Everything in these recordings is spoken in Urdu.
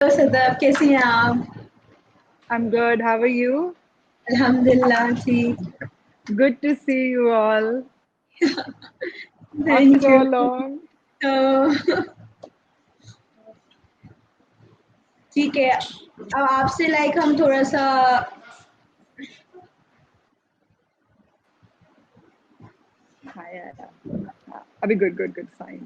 صدف کیسی ہیں آپ؟ I'm good. How are you? الحمد للہ ٹھیک. Good to see you all thank after you. so long. ٹھیک ہے. اب آپ سے ہم تھوڑا سا Yeah. Abhi good. Fine.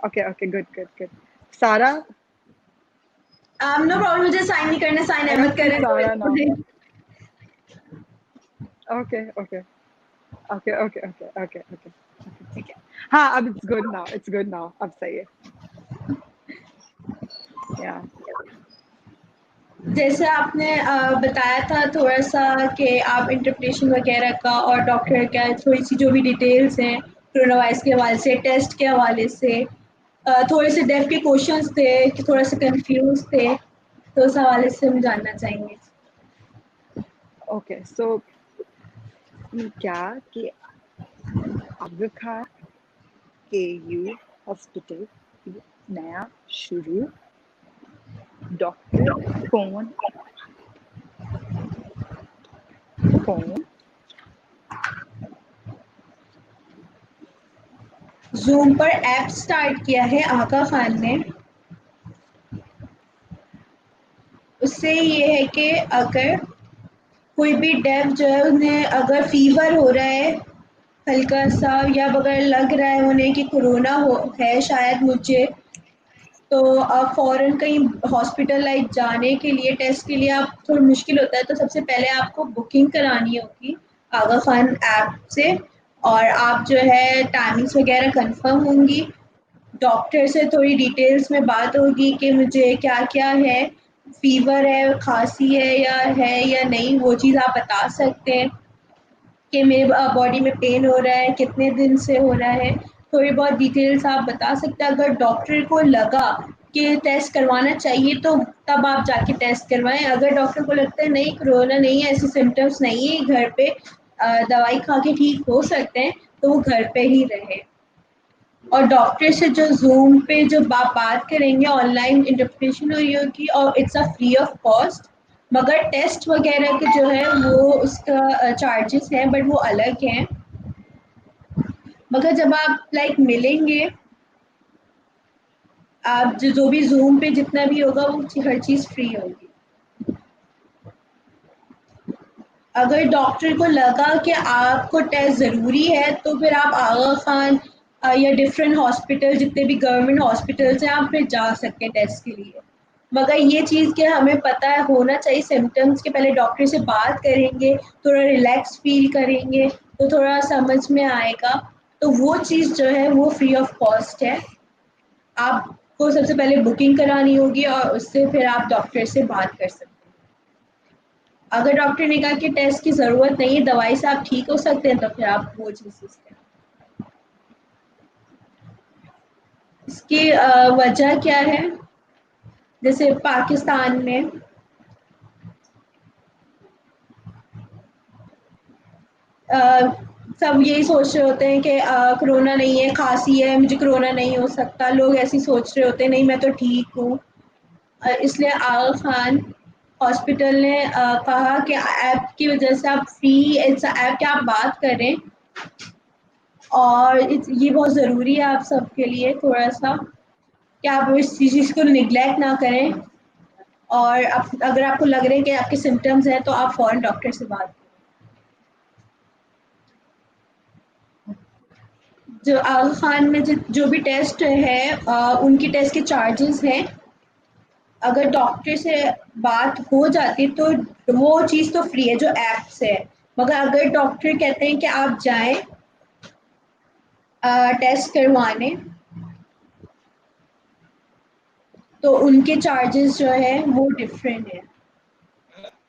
Okay. Good. Sara, no problem. مجھے سائن نہیں کرنا. Sign I Ahmed can see کریں Sara now. تو Okay. ٹھیک ہے. ہاں اب it's good now. اب صحیح ہے. Yeah. جیسے آپ نے بتایا تھا تھوڑا سا کہ آپ انٹرپریشن وغیرہ کا اور ڈاکٹر کا تھوڑی سی جو بھی ڈیٹیلس ہیں کرونا وائرس کے حوالے سے, ٹیسٹ کے حوالے سے, تھوڑے سے ڈیف کے کوشچنس تھے کہ تھوڑا سا کنفیوز تھے, تو اس حوالے سے ہم جاننا چاہیں گے. Okay. So کیا کہ اب خان کے یو ہاسپٹل نیا شروع, ڈاکٹر فون زوم پر ایپ سٹارٹ کیا ہے آغا خان نے. اس سے یہ ہے کہ اگر کوئی بھی ڈیف جو ہے انہیں اگر فیور ہو رہا ہے ہلکا سا, یا اگر لگ رہا ہے انہیں کہ کورونا ہے شاید مجھے, تو آپ فوراً کہیں ہاسپٹل جانے کے لیے ٹیسٹ کے لیے آپ تھوڑا مشکل ہوتا ہے, تو سب سے پہلے آپ کو بکنگ کرانی ہوگی آغا خان ایپ سے, اور آپ جو ہے ٹائمنگس وغیرہ کنفرم ہوں گی. ڈاکٹر سے تھوڑی ڈیٹیلس میں بات ہوگی کہ مجھے کیا کیا ہے, فیور ہے, کھانسی ہے یا نہیں, وہ چیز آپ بتا سکتے ہیں کہ میرے باڈی میں پین ہو رہا ہے, کتنے دن سے ہو رہا ہے, تھوڑی بہت ڈیٹیلس آپ بتا سکتے ہیں. اگر ڈاکٹر کو لگا کہ ٹیسٹ کروانا چاہیے تو تب آپ جا کے ٹیسٹ کروائیں. اگر ڈاکٹر کو لگتا ہے نہیں کرونا نہیں ہے, ایسے سمٹمس نہیں ہے, گھر پہ دوائی کھا کے ٹھیک ہو سکتے ہیں, تو وہ گھر پہ ہی رہے. اور ڈاکٹر سے جو زوم پہ جو بات کریں گے آن لائن انٹرپریٹیشن ہوگی, اور it's a free of cost, مگر ٹیسٹ وغیرہ کے جو ہے وہ اس کا چارجز ہیں بٹ وہ الگ ہیں. مگر جب آپ ملیں گے, آپ جو بھی زوم پہ جتنا بھی ہوگا وہ ہر چیز فری ہوگی. اگر ڈاکٹر کو لگا کہ آپ کو ٹیسٹ ضروری ہے تو پھر آپ آغا خان یا ڈفرینٹ ہاسپٹل جتنے بھی گورنمنٹ ہاسپٹلس ہیں آپ پھر جا سکتے ہیں ٹیسٹ کے لیے. مگر یہ چیز کہ ہمیں پتہ ہے ہونا چاہیے سمٹمس کے, پہلے ڈاکٹر سے بات کریں گے, تھوڑا ریلیکس فیل کریں گے تو تھوڑا سمجھ میں آئے گا. تو وہ چیز جو ہے وہ فری آف کاسٹ ہے. آپ کو سب سے پہلے بکنگ کرانی ہوگی اور اس سے پھر آپ ڈاکٹر سے بات کر سکتے ہیں. اگر ڈاکٹر نے کہا کہ ٹیسٹ کی ضرورت نہیں ہے, دوائی سے آپ ٹھیک ہو سکتے ہیں, تو پھر آپ وہ چیز کریں. اس کی وجہ کیا ہے, جیسے پاکستان میں سب یہی سوچ رہے ہوتے ہیں کہ کرونا نہیں ہے, کھانسی ہے, مجھے کرونا نہیں ہو سکتا. لوگ ایسے سوچ رہے ہوتے ہیں نہیں میں تو ٹھیک ہوں. اس لیے آغا خان ہاسپٹل نے کہا کہ ایپ کی وجہ سے آپ فری ایپ کے آپ بات کریں, اور یہ بہت ضروری ہے آپ سب کے لیے تھوڑا سا کہ آپ اس چیز کو نگلیکٹ نہ کریں. اور اگر آپ کو لگ رہے ہیں کہ آپ کے سمٹمز ہیں تو آپ فوراً ڈاکٹر سے بات کریں. جو آغا خان میں جو بھی ٹیسٹ ہے ان کی ٹیسٹ کے چارجز ہیں. اگر ڈاکٹر سے بات ہو جاتی تو وہ چیز تو فری ہے جو ایپ سے ہے, مگر اگر ڈاکٹر کہتے ہیں کہ آپ جائیں ٹیسٹ کروانے, تو ان کے چارجز جو ہے وہ ڈفرینٹ ہے.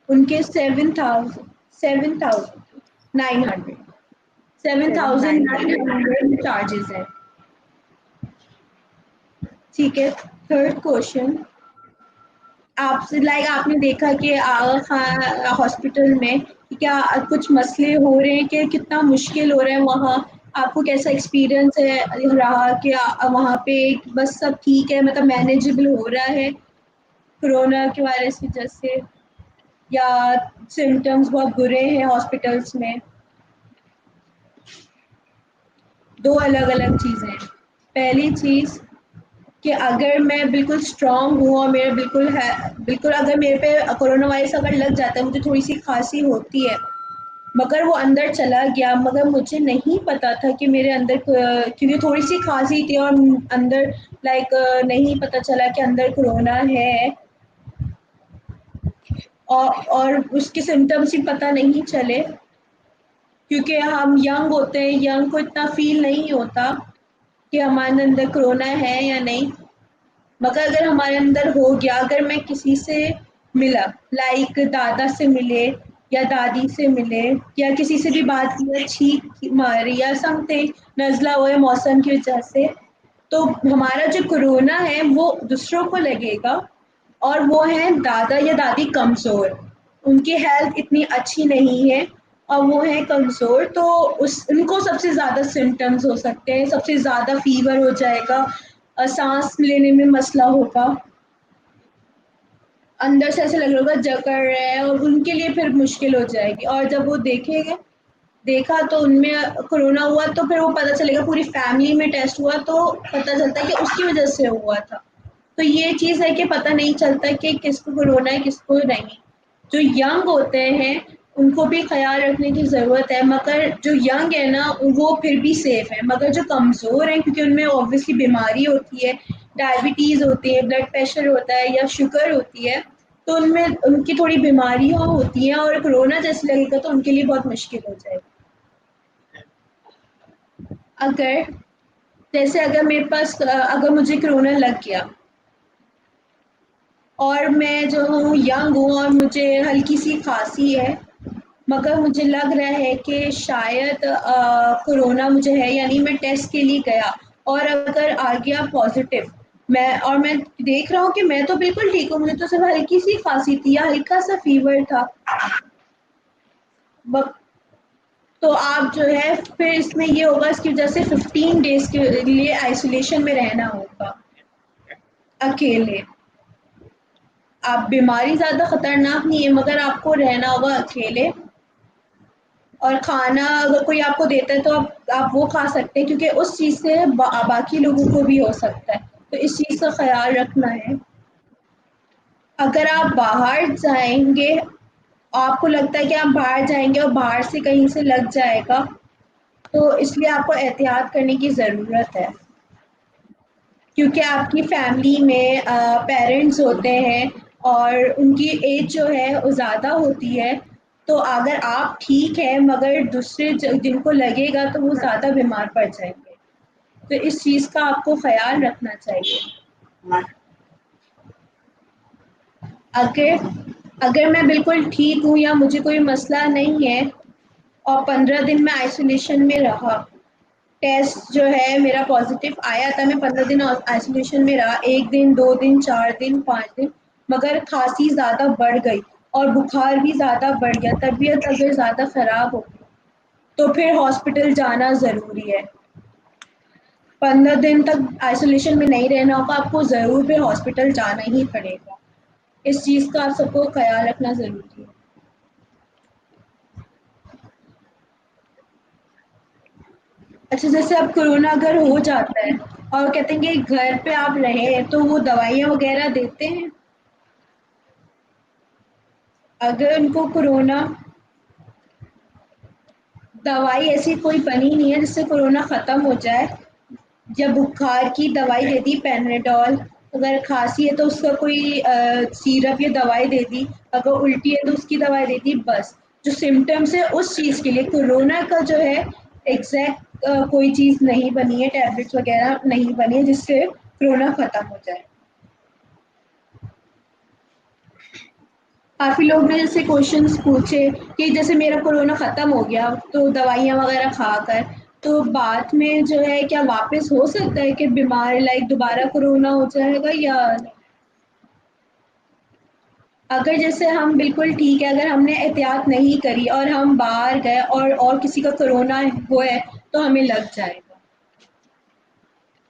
ان کے 7,900 7,900. 7,900 چارجز ہے. ٹھیک ہے. تھرڈ کوشچن, آپ سے آپ نے دیکھا کہ آغا خان ہاسپٹل میں کیا کچھ مسئلے ہو رہے ہیں, کہ کتنا مشکل ہو رہا ہے وہاں آپ کو کیسا ایکسپیرئنس ہے رہا کہ وہاں پہ بس سب ٹھیک ہے مطلب مینیجبل ہو رہا ہے کرونا کے وائرس کی وجہ سے یا سمٹمس بہت برے ہیں ہاسپٹلس میں؟ دو الگ الگ چیزیں ہیں. پہلی چیز کہ اگر میں بالکل اسٹرانگ ہوں اور میرا بالکل اگر میرے پہ کرونا وائرس اگر لگ جاتا ہے، مجھے تھوڑی سی کھانسی ہوتی ہے مگر وہ اندر چلا گیا، مگر مجھے نہیں پتا تھا کہ میرے اندر کیونکہ تھوڑی سی کھانسی تھی اور اندر نہیں پتا چلا کہ اندر کرونا ہے، اور اس کے سمٹمس ہی پتہ نہیں چلے کیونکہ ہم ینگ ہوتے ہیں، ینگ کو اتنا فیل نہیں ہوتا کہ ہمارے اندر کرونا ہے یا نہیں. مگر اگر ہمارے اندر ہو گیا، اگر میں کسی سے ملا لائک دادا سے ملے یا دادی سے ملے یا کسی سے بھی بات کی چھینک ماری یا سم تھنگ نزلہ ہوئے موسم کی وجہ سے، تو ہمارا جو کرونا ہے وہ دوسروں کو لگے گا. اور وہ ہیں دادا یا دادی کمزور، ان کی ہیلتھ اتنی اچھی نہیں ہے اور وہ ہیں کمزور، تو ان کو سب سے زیادہ سمٹمس ہو سکتے ہیں، سب سے زیادہ فیور ہو جائے گا، سانس لینے میں مسئلہ ہوگا، اندر سے ایسے لگ رہا جکڑ رہے ہیں اور ان کے لیے پھر مشکل ہو جائے گی. اور جب وہ دیکھیں گے دیکھا تو ان میں کرونا ہوا تو پھر وہ پتہ چلے گا، پوری فیملی میں ٹیسٹ ہوا تو پتہ چلتا ہے کہ اس کی وجہ سے ہوا تھا. تو یہ چیز ہے کہ پتہ نہیں چلتا کہ کس کو کرونا ہے کس کو نہیں. جو ینگ ہوتے ہیں ان کو بھی خیال رکھنے کی ضرورت ہے، مگر جو ینگ ہے نا وہ پھر بھی سیف ہے، مگر جو کمزور ہیں کیونکہ ان میں اوبویسلی بیماری ہوتی ہے، ڈائبٹیز ہوتی ہے، بلڈ پریشر ہوتا ہے یا شوگر ہوتی ہے، تو ان میں ان کی تھوڑی بیماریاں ہوتی ہیں اور کرونا جیسے لگے گا تو ان کے لیے بہت مشکل ہو جائے گی. اگر میرے پاس اگر مجھے کرونا لگ گیا اور میں جو ہوں ینگ ہوں اور مجھے ہلکی سی کھانسی ہے مگر مجھے لگ رہا ہے کہ شاید کرونا مجھے ہے، یعنی میں ٹیسٹ کے لیے گیا اور اگر آ گیا پازیٹیو، میں دیکھ رہا ہوں کہ میں تو بالکل ٹھیک ہوں، مجھے تو صرف ہلکی سی کھانسی تھی یا ہلکا سا فیور تھا، تو آپ جو ہے پھر اس میں یہ ہوگا، اس کی وجہ سے 15 days کے لیے آئسولیشن میں رہنا ہوگا اکیلے. آپ بیماری زیادہ خطرناک نہیں ہے مگر آپ کو رہنا ہوگا اکیلے، اور کھانا اگر کوئی آپ کو دیتا ہے تو آپ وہ کھا سکتے ہیں کیونکہ اس چیز سے باقی لوگوں کو بھی ہو سکتا ہے، تو اس چیز کا خیال رکھنا ہے. اگر آپ باہر جائیں گے، آپ کو لگتا ہے کہ آپ باہر جائیں گے اور باہر سے کہیں سے لگ جائے گا تو اس لیے آپ کو احتیاط کرنے کی ضرورت ہے، کیونکہ آپ کی فیملی میں پیرنٹس ہوتے ہیں اور ان کی ایج جو ہے وہ زیادہ ہوتی ہے، تو اگر آپ ٹھیک ہیں مگر دوسرے جن کو لگے گا تو وہ زیادہ بیمار پڑ جائیں گے، تو اس چیز کا آپ کو خیال رکھنا چاہیے. اگر میں بالکل ٹھیک ہوں یا مجھے کوئی مسئلہ نہیں ہے اور 15 دن میں آئسولیشن میں رہا، ٹیسٹ جو ہے میرا پازیٹیو آیا تھا، میں 15 دن آئسولیشن میں رہا، 1 دن 2 دن 4 دن 5 دن، مگر کھانسی زیادہ بڑھ گئی اور بخار بھی زیادہ بڑھ گیا، طبیعت اگر زیادہ خراب ہوگی تو پھر ہاسپٹل جانا ضروری ہے. 15 دن تک آئسولیشن میں نہیں رہنا ہوگا، آپ کو ضرور پھر ہاسپٹل جانا ہی پڑے گا. اس چیز کا آپ سب کو خیال رکھنا ضروری ہے. اچھا، جیسے اب کرونا اگر ہو جاتا ہے اور کہتے ہیں کہ گھر پہ آپ رہیں تو وہ دوائیاں وغیرہ دیتے ہیں؟ اگر ان کو کرونا دوائی ایسی کوئی بنی نہیں ہے جس سے کرونا ختم ہو جائے، یا بخار کی دوائی دے دی پیناڈول، اگر کھانسی ہے تو اس کا کوئی سیرپ یا دوائی دے دی، اگر الٹی ہے تو اس کی دوائی دے دی، بس جو سمٹمس ہے اس چیز کے لیے. کورونا کا جو ہے ایگزیکٹ کوئی چیز نہیں بنی ہے، ٹیبلٹس وغیرہ نہیں بنی ہے جس سے کرونا ختم ہو جائے. کافی لوگ نے جیسے کوشچنس پوچھے کہ جیسے میرا کورونا ختم ہو گیا تو دوائیاں وغیرہ کھا کر تو بعد میں جو ہے کیا واپس ہو سکتا ہے کہ بیمار لائک دوبارہ کورونا ہو جائے گا یا نہیں؟ اگر جیسے ہم بالکل ٹھیک ہے، اگر ہم نے احتیاط نہیں کری اور ہم باہر گئے اور کسی کا کرونا ہوا ہے تو ہمیں لگ جائے گا.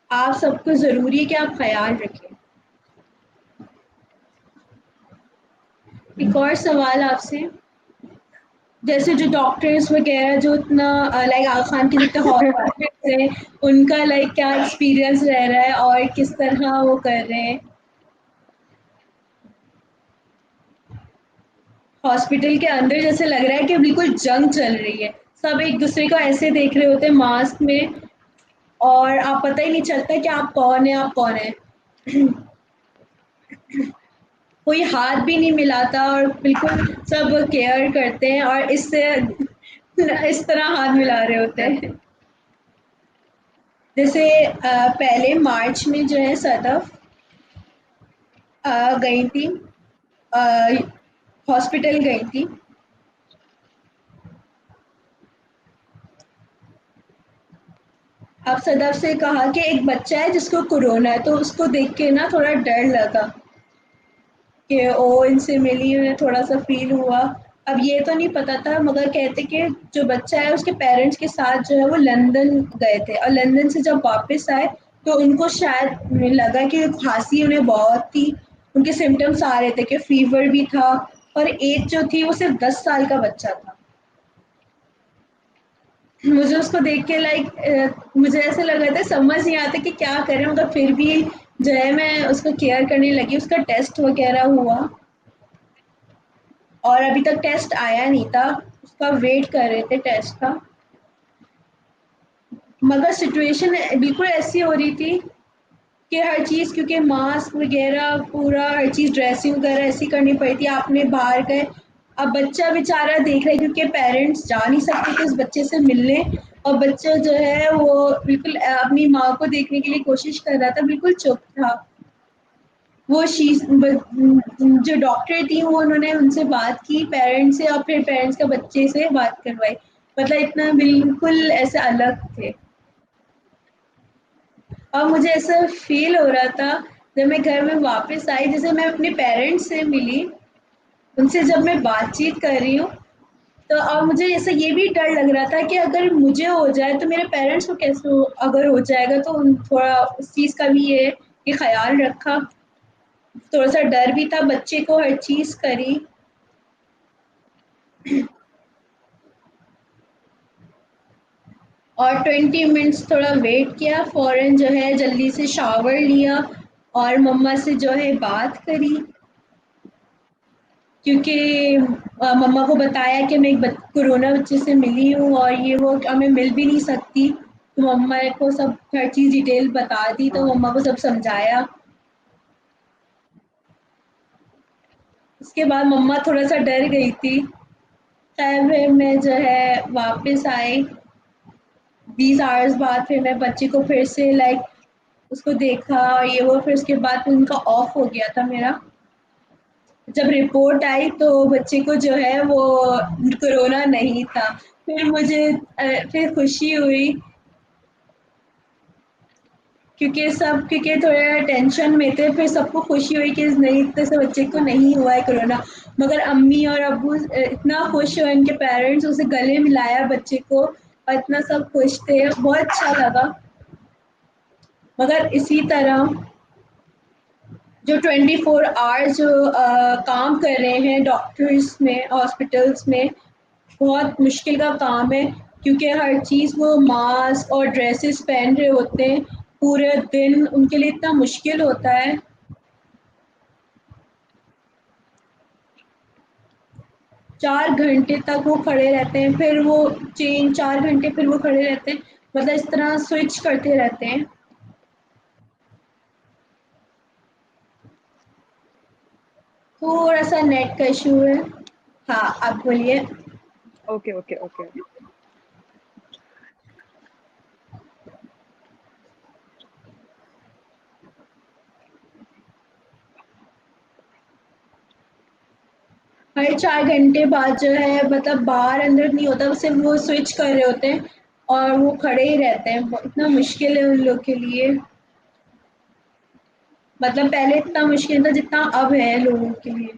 آپ سب کو ضروری ہے کہ آپ خیال رکھیں. ایک اور سوال آپ سے، جیسے جو ڈاکٹرس وغیرہ جو اتنا لائک آغا خان کے جتنے ہاسپٹلس ہیں، ان کا لائک کیا ایکسپیرئنس رہ رہا ہے اور کس طرح وہ کر رہے ہیں. ہاسپٹل کے اندر جیسے لگ رہا ہے کہ بالکل جنگ چل رہی ہے، سب ایک دوسرے کو ایسے دیکھ رہے ہوتے ہیں ماسک میں، اور آپ پتہ ہی نہیں چلتا کہ آپ کون ہیں آپ کون ہیں. کوئی ہاتھ بھی نہیں ملاتا اور بالکل سب کیئر کرتے ہیں، اور اس سے اس طرح ہاتھ ملا رہے ہوتے ہیں. جیسے پہلے مارچ میں جو ہے صدف گئی تھی، ہاسپٹل گئی تھی. اب صدف سے کہا کہ ایک بچہ ہے جس کو کورونا ہے، تو اس کو دیکھ کے نا تھوڑا ڈر لگا کہ ان سے ملی، انہیں تھوڑا سا فیل ہوا. اب یہ تو نہیں پتا تھا، مگر کہتے کہ جو بچہ ہے اس کے پیرنٹس کے ساتھ جو ہے وہ لندن گئے تھے، اور لندن سے جب واپس آئے تو ان کو شاید لگا کہ کھانسی انہیں بہت تھی، ان کے سمٹمس آ رہے تھے کہ فیور بھی تھا، اور ایج جو تھی وہ صرف 10 سال کا بچہ تھا. مجھے اس کو دیکھ کے لائک مجھے ایسا لگ رہا تھا سمجھ نہیں آتا کہ کیا کریں، مگر پھر بھی جو ہے میں اس کو کیئر کرنے لگی. اس کا ٹیسٹ وغیرہ ہوا، اور ابھی تک ٹیسٹ آیا نہیں تھا، اس کا ویٹ کر رہے تھے ٹیسٹ کا. مگر سچویشن بالکل ایسی ہو رہی تھی کہ ہر چیز، کیونکہ ماسک وغیرہ پورا ہر چیز ڈریسنگ وغیرہ ایسی کرنی پڑی تھی. آپ نے باہر گئے، اب بچہ بےچارا دیکھ رہے کیونکہ پیرنٹس جا نہیں سکتے تھے اس بچے سے ملنے، اور بچہ جو ہے وہ بالکل اپنی ماں کو دیکھنے کے لیے کوشش کر رہا تھا، بالکل چپ تھا. وہ جو ڈاکٹر تھی وہ انہوں نے ان سے بات کی پیرنٹس سے، اور پھر پیرنٹس کا بچے سے بات کروائی. مطلب اتنا بالکل ایسے الگ تھے. اور مجھے ایسا فیل ہو رہا تھا جب میں گھر میں واپس آئی، جیسے میں اپنے پیرنٹس سے ملی، ان سے جب میں بات چیت کر رہی ہوں، تو اب مجھے ایسا یہ بھی ڈر لگ رہا تھا کہ اگر مجھے ہو جائے تو میرے پیرنٹس کو کیسے اگر ہو جائے گا. تو تھوڑا اس چیز کا بھی یہ خیال رکھا، تھوڑا سا ڈر بھی تھا، بچے کو ہر چیز کری. اور 20 منٹس تھوڑا ویٹ کیا، فوراً جو ہے جلدی سے شاور لیا اور مما سے جو ہے بات کری، کیونکہ مما کو بتایا کہ میں ایک کورونا بچے سے ملی ہوں، اور یہ وہ میں مل بھی نہیں سکتی. تو مما کو سب ہر چیز ڈیٹیل بتا دی، تو مما کو سب سمجھایا. اس کے بعد مما تھوڑا سا ڈر گئی تھی. خیر پھر میں جو ہے واپس آئی 20 آورس بعد. پھر میں بچے کو پھر سے لائک اس کو دیکھا یہ وہ، پھر اس کے بعد ان کا آف ہو گیا تھا میرا. جب رپورٹ آئی تو بچے کو جو ہے وہ کورونا نہیں تھا. پھر مجھے پھر خوشی ہوئی، کیونکہ تھوڑا ٹینشن میں تھے. پھر سب کو خوشی ہوئی کہ نئی طرح سے بچے کو نہیں ہوا ہے کورونا. مگر امی اور ابو اتنا خوش ہوئے، ان کے پیرنٹس اسے گلے ملایا بچے کو، اور اتنا سب خوش تھے، بہت اچھا لگا. مگر اسی طرح جو 24 آورس جو کام کر رہے ہیں ڈاکٹرس میں ہاسپٹلس میں، بہت مشکل کا کام ہے، کیونکہ ہر چیز وہ ماسک اور ڈریسز پہن رہے ہوتے ہیں پورے دن. ان کے لیے اتنا مشکل ہوتا ہے. 4 گھنٹے تک وہ کھڑے رہتے ہیں، پھر وہ 4 گھنٹے پھر وہ کھڑے رہتے ہیں، مطلب اس طرح سوئچ کرتے رہتے ہیں. تھوڑا سا نیٹ کا ایشو ہے. ہاں آپ بولیے. Okay okay okay. ہر 4 گھنٹے بعد جو ہے مطلب باہر اندر نہیں ہوتا، صرف وہ سوئچ کر رہے ہوتے ہیں اور وہ کھڑے ہی رہتے ہیں. اتنا مشکل ہے ان لوگ کے لیے. مطلب پہلے اتنا مشکل تھا جتنا اب ہے لوگوں کے لیے.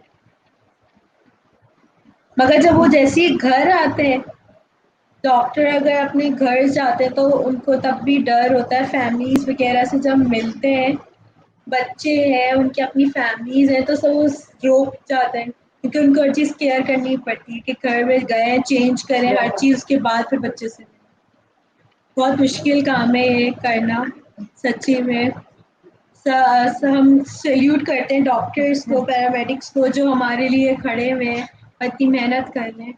مگر جب وہ جیسے ہی گھر آتے ہیں ڈاکٹر اگر اپنے گھر جاتے تو ان کو تب بھی ڈر ہوتا ہے، فیملیز وغیرہ سے جب ملتے ہیں، بچے ہیں ان کی اپنی فیملیز ہیں تو سب وہ روک جاتے ہیں کیونکہ ان کو ہر چیز کیئر کرنی پڑتی ہے کہ گھر میں گئے چینج کریں ہر چیز، اس کے بعد پھر بچے سے بہت مشکل کام ہے یہ کرنا سچی میں۔ ہم سیلیوٹ کرتے ہیں ڈاکٹرس کو، پیرامیڈکس کو جو ہمارے لیے کھڑے ہوئے ہیں، اتنی محنت کر رہے ہیں۔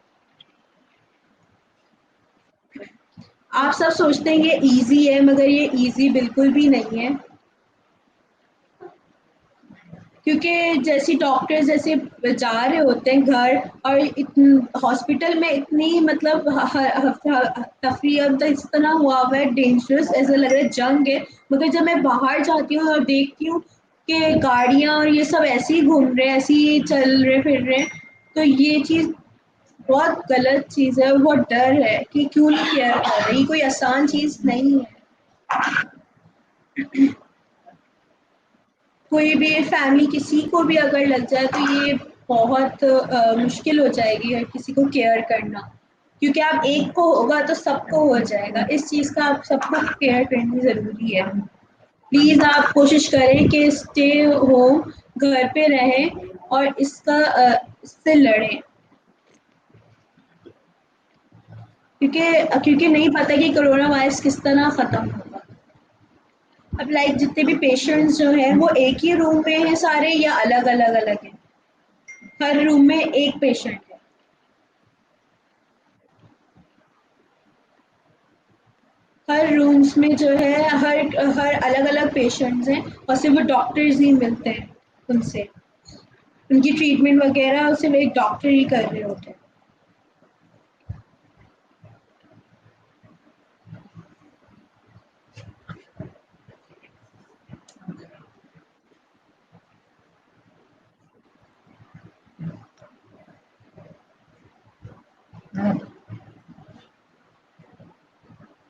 آپ سب سوچتے ہیں یہ ایزی ہے مگر یہ ایزی بالکل بھی نہیں ہے، کیونکہ جیسے ڈاکٹر جیسے جا رہے ہوتے ہیں گھر، اور ہاسپٹل میں اتنی مطلب تفریح اتنا ہوا ہوا ہے، ڈینجرس ایسا لگ رہا ہے جنگ ہے، مگر جب میں باہر جاتی ہوں اور دیکھتی ہوں کہ گاڑیاں اور یہ سب ایسے ہی گھوم رہے ہیں، ایسے ہی چل رہے پھر رہے ہیں، تو یہ چیز بہت غلط چیز ہے، بہت ڈر ہے کہ کیوں نہیں کیئر کر رہی، یہ کوئی آسان چیز نہیں ہے۔ کوئی بھی فیملی کسی کو بھی اگر لگ جائے تو یہ بہت مشکل ہو جائے گی ہر کسی کو کیئر کرنا، کیونکہ آپ ایک کو ہوگا تو سب کو ہو جائے گا، اس چیز کا آپ سب کو کیئر کرنی ضروری ہے۔ پلیز آپ کوشش کریں کہ اسٹے ہوم، گھر پہ رہیں اور اس سے لڑیں، کیونکہ نہیں پتہ کہ کرونا وائرس کس طرح ختم ہوگا۔ اب لائک جتنے بھی پیشنٹس جو ہیں وہ ایک ہی روم میں ہیں سارے یا الگ الگ الگ ہیں؟ ہر روم میں ایک پیشنٹ ہے؟ ہر رومس میں جو ہے ہر الگ الگ پیشنٹس ہیں اور صرف وہ ڈاکٹرز ہی ملتے ہیں ان سے، ان کی ٹریٹمنٹ وغیرہ صرف ایک ڈاکٹر ہی کر رہے ہوتے ہیں۔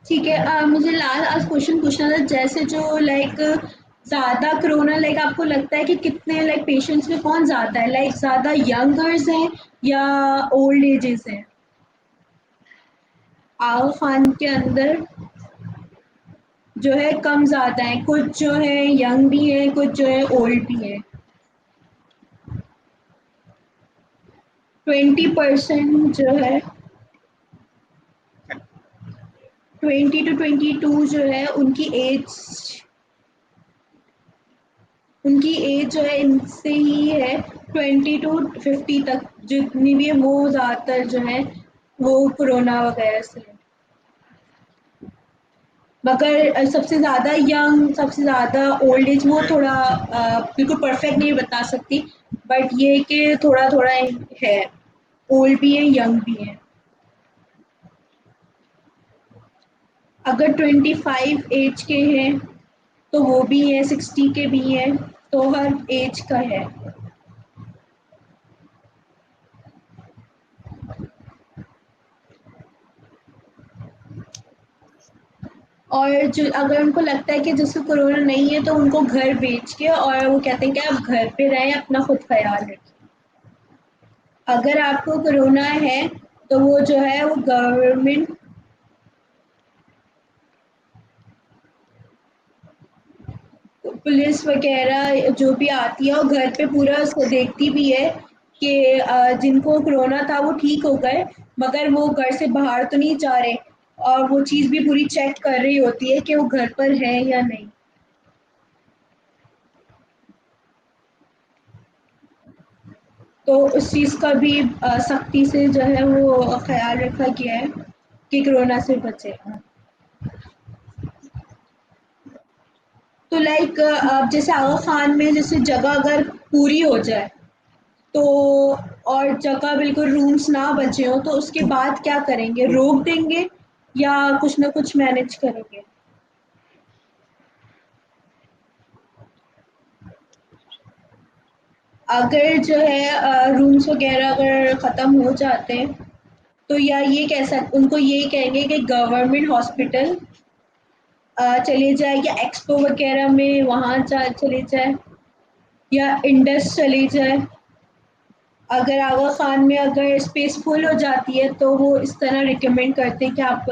ٹھیک ہے، مجھے لاسٹ آج کوشچن پوچھنا تھا، جیسے جو لائک زیادہ کرونا لائک آپ کو لگتا ہے کہ کتنے لائک پیشنٹس میں کون زیادہ ہے، لائک زیادہ ینگرز ہیں یا اولڈ ایجز ہیں؟ آغا خان کے اندر جو ہے کم زیادہ ہیں، کچھ جو ہے ینگ بھی ہیں، کچھ جو ہے اولڈ بھی ہیں، 20% جو ہے 20 to 22 جو ہے ان کی ایج جو ہے ان سے ہی ہے، 20 to 50 تک جتنی بھی ہے وہ زیادہ تر جو ہے وہ کورونا وغیرہ سے ہے، مگر سب سے زیادہ ینگ سب سے زیادہ اولڈ ایج وہ تھوڑا بالکل پرفیکٹ نہیں بتا سکتی، بٹ یہ کہ تھوڑا تھوڑا ہے، اولڈ بھی ہے ینگ بھی ہے۔ اگر 25 ایج کے ہیں تو وہ بھی ہے، 60 کے بھی ہیں، تو ہر ایج کا ہے۔ اور جو اگر ان کو لگتا ہے کہ جس کو کرونا نہیں ہے تو ان کو گھر بیچ کے، اور وہ کہتے ہیں کہ آپ گھر پہ رہیں، اپنا خود خیال رکھیں۔ اگر آپ کو کرونا ہے تو وہ جو ہے وہ گورنمنٹ پولیس وغیرہ جو بھی آتی ہے اور گھر پہ پورا دیکھتی بھی ہے کہ جن کو کرونا تھا وہ ٹھیک ہو گئے مگر وہ گھر سے باہر تو نہیں جا رہے، اور وہ چیز بھی پوری چیک کر رہی ہوتی ہے کہ وہ گھر پر ہے یا نہیں۔ تو اس چیز کا بھی سختی سے جو ہے وہ خیال رکھا گیا ہے کہ کرونا سے بچے۔ تو لائک اب جیسے آغا خان میں جیسے جگہ اگر پوری ہو جائے تو، اور جگہ بالکل رومس نہ بچے ہوں تو اس کے بعد کیا کریں گے، روک دیں گے یا کچھ نہ کچھ مینج کریں گے؟ اگر جو ہے رومس وغیرہ اگر ختم ہو جاتے ہیں تو یا یہ کہہ سکتے ان کو یہ کہیں گے کہ گورنمنٹ ہاسپٹل چلے جائے، یا ایکسپو وغیرہ میں وہاں چلے جائے، یا انڈس چلی جائے، اگر آغا خان میں اگر اسپیس فل ہو جاتی ہے تو وہ اس طرح ریکمینڈ کرتے ہیں کہ آپ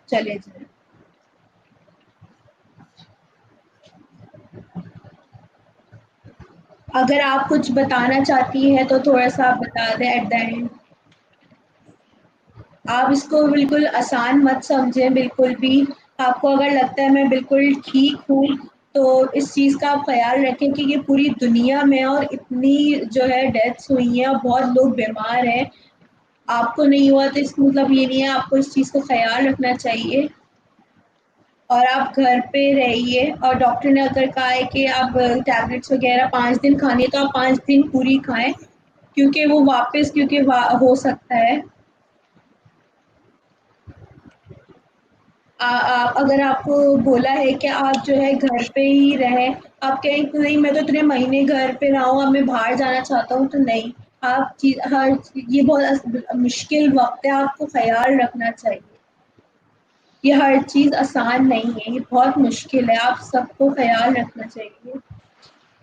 چلے جائیں. اگر آپ کچھ بتانا چاہتی ہیں تو تھوڑا سا آپ بتا دیں ایٹ دا اینڈ. آپ اس کو بالکل آسان مت سمجھیں بالکل بھی. آپ کو اگر لگتا ہے میں بالکل ٹھیک ہوں تو اس چیز کا آپ خیال رکھیں کہ یہ پوری دنیا میں اور اتنی جو ہے ڈیتھس ہوئی ہیں اور بہت لوگ بیمار ہیں. آپ کو نہیں ہوا تو اس مطلب یہ نہیں ہے. آپ کو اس چیز کا خیال رکھنا چاہیے اور آپ گھر پہ رہیے. اور ڈاکٹر نے اگر کہا ہے کہ آپ ٹیبلیٹس وغیرہ 5 دن کھانی ہے تو آپ 5 دن پوری کھائیں کیونکہ وہ واپس ہو سکتا ہے. اگر آپ کو بولا ہے کہ آپ جو ہے گھر پہ ہی رہیں, آپ کہیں نہیں میں تو اتنے مہینے گھر پہ رہا ہوں اب میں باہر جانا چاہتا ہوں, تو نہیں. آپ یہ بہت مشکل وقت ہے, آپ کو خیال رکھنا چاہیے. یہ ہر چیز آسان نہیں ہے, یہ بہت مشکل ہے. آپ سب کو خیال رکھنا چاہیے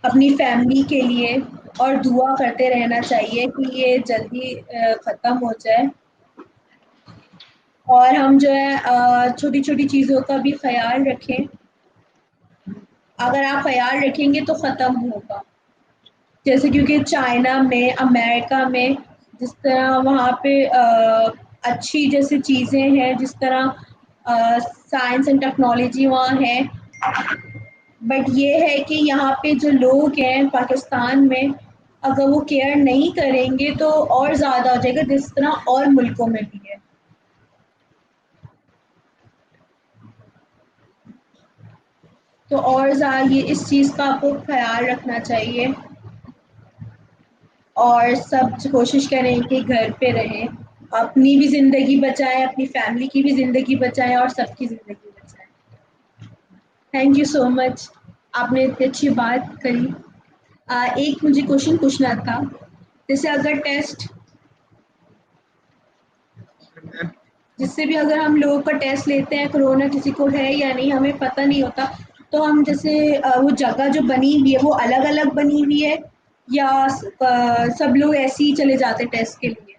اپنی فیملی کے لیے اور دعا کرتے رہنا چاہیے کہ یہ جلدی ختم ہو جائے. اور ہم جو ہے چھوٹی چھوٹی چیزوں کا بھی خیال رکھیں. اگر آپ خیال رکھیں گے تو ختم ہوگا. جیسے کیونکہ چائنا میں امریکہ میں جس طرح وہاں پہ اچھی جیسی چیزیں ہیں, جس طرح سائنس اینڈ ٹیکنالوجی وہاں ہے, بٹ یہ ہے کہ یہاں پہ جو لوگ ہیں پاکستان میں اگر وہ کیئر نہیں کریں گے تو اور زیادہ ہو جائے گا, جس طرح اور ملکوں میں بھی ہے. تو اور یہ اس چیز کا آپ کو خیال رکھنا چاہیے اور سب کوشش کریں کہ گھر پہ رہیں. اپنی بھی زندگی بچائیں, اپنی فیملی کی بھی زندگی بچائیں اور سب کی زندگی بچائیں. تھینک یو سو مچ, آپ نے اتنی اچھی بات کری. ایک مجھے کوشچن پوچھنا تھا, جیسے اگر ٹیسٹ جس سے بھی اگر ہم لوگوں کا ٹیسٹ لیتے ہیں کرونا کسی کو ہے یا نہیں ہمیں پتہ نہیں ہوتا, تو ہم جیسے وہ جگہ جو بنی ہوئی ہے وہ الگ الگ بنی ہوئی ہے یا سب لوگ ایسے ہی چلے جاتے ٹیسٹ کے لیے؟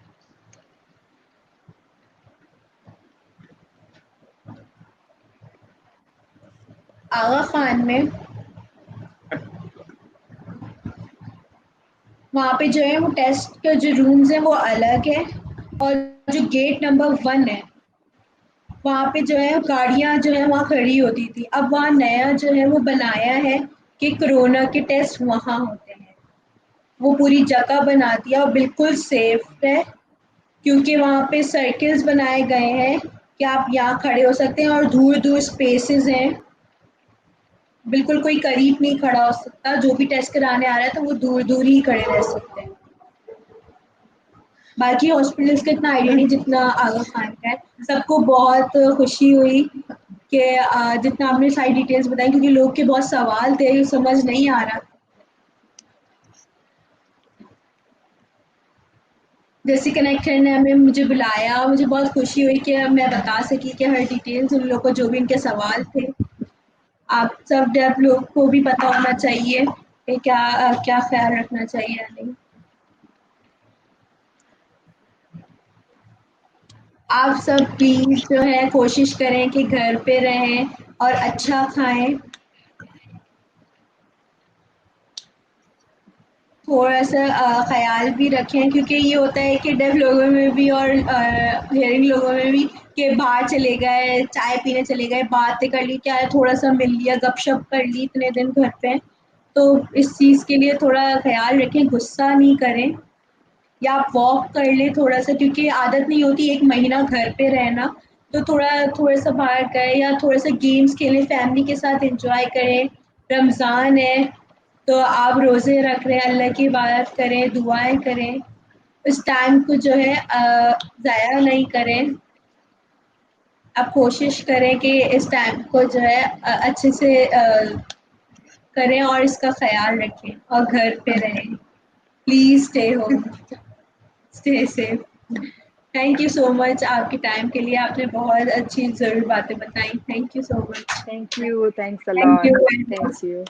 آغا خان میں وہاں پہ جو ہے وہ ٹیسٹ کے جو رومز ہیں وہ الگ ہے, اور جو گیٹ نمبر 1 ہے وہاں پہ جو ہے گاڑیاں جو ہے وہاں کھڑی ہوتی تھی. اب وہاں نیا جو ہے وہ بنایا ہے کہ کرونا کے ٹیسٹ وہاں ہوتے ہیں. وہ پوری جگہ بنا دیا اور بالکل سیف ہے, کیونکہ وہاں پہ سرکلز بنائے گئے ہیں کہ آپ یہاں کھڑے ہو سکتے ہیں, اور دور دور اسپیسز ہیں, بالکل کوئی قریب نہیں کھڑا ہو سکتا. جو بھی ٹیسٹ کرانے آ رہا ہے تو وہ دور دور ہی کھڑے رہ سکتے ہیں. باقی ہاسپٹلس کا اتنا آئیڈیا نہیں جتنا آغا خان کا ہے. سب کو بہت خوشی ہوئی کہ جتنا آپ نے ساری ڈیٹیلس بتائی, کیونکہ لوگ کے بہت سوال تھے سمجھ نہیں آ رہا. جیسے کنیکٹر نے ہمیں مجھے بلایا, مجھے بہت خوشی ہوئی کہ میں بتا سکی کہ ہر ڈیٹیلس ان لوگوں کو جو بھی ان کے سوال تھے. آپ سب لوگ کو بھی پتا ہونا چاہیے کہ کیا کیا خیال رکھنا چاہیے یا نہیں. آپ سب پلیز جو ہے کوشش کریں کہ گھر پہ رہیں اور اچھا کھائیں. تھوڑا سا خیال بھی رکھیں, کیونکہ یہ ہوتا ہے کہ ڈیف لوگوں میں بھی اور ہیئرنگ لوگوں میں بھی کہ باہر چلے گئے, چائے پینے چلے گئے, باتیں کر لی, کیا ہے تھوڑا سا مل لیا, گپ شپ کر لی اتنے دن گھر پہ. تو اس چیز کے لیے تھوڑا خیال رکھیں, غصہ نہیں کریں, یا آپ واک کر لیں تھوڑا سا, کیونکہ عادت نہیں ہوتی 1 مہینہ گھر پہ رہنا. تو تھوڑا سا باہر گئے یا تھوڑا سا گیمس کھیلیں, فیملی کے ساتھ انجوائے کریں. رمضان ہے تو آپ روزے رکھ رہے ہیں, اللہ کی عبادت کریں, دعائیں کریں, اس ٹائم کو جو ہے ضائع نہیں کریں. آپ کوشش کریں کہ اس ٹائم کو جو ہے اچھے سے کریں اور اس کا خیال رکھیں اور گھر پہ رہیں. Please stay home, stay safe. Thank you so much آپ کے ٹائم کے لیے, آپ نے بہت اچھی ضرور باتیں بتائیں. Thank you so much. Thank you. Thanks a thank lot. You. Thank you.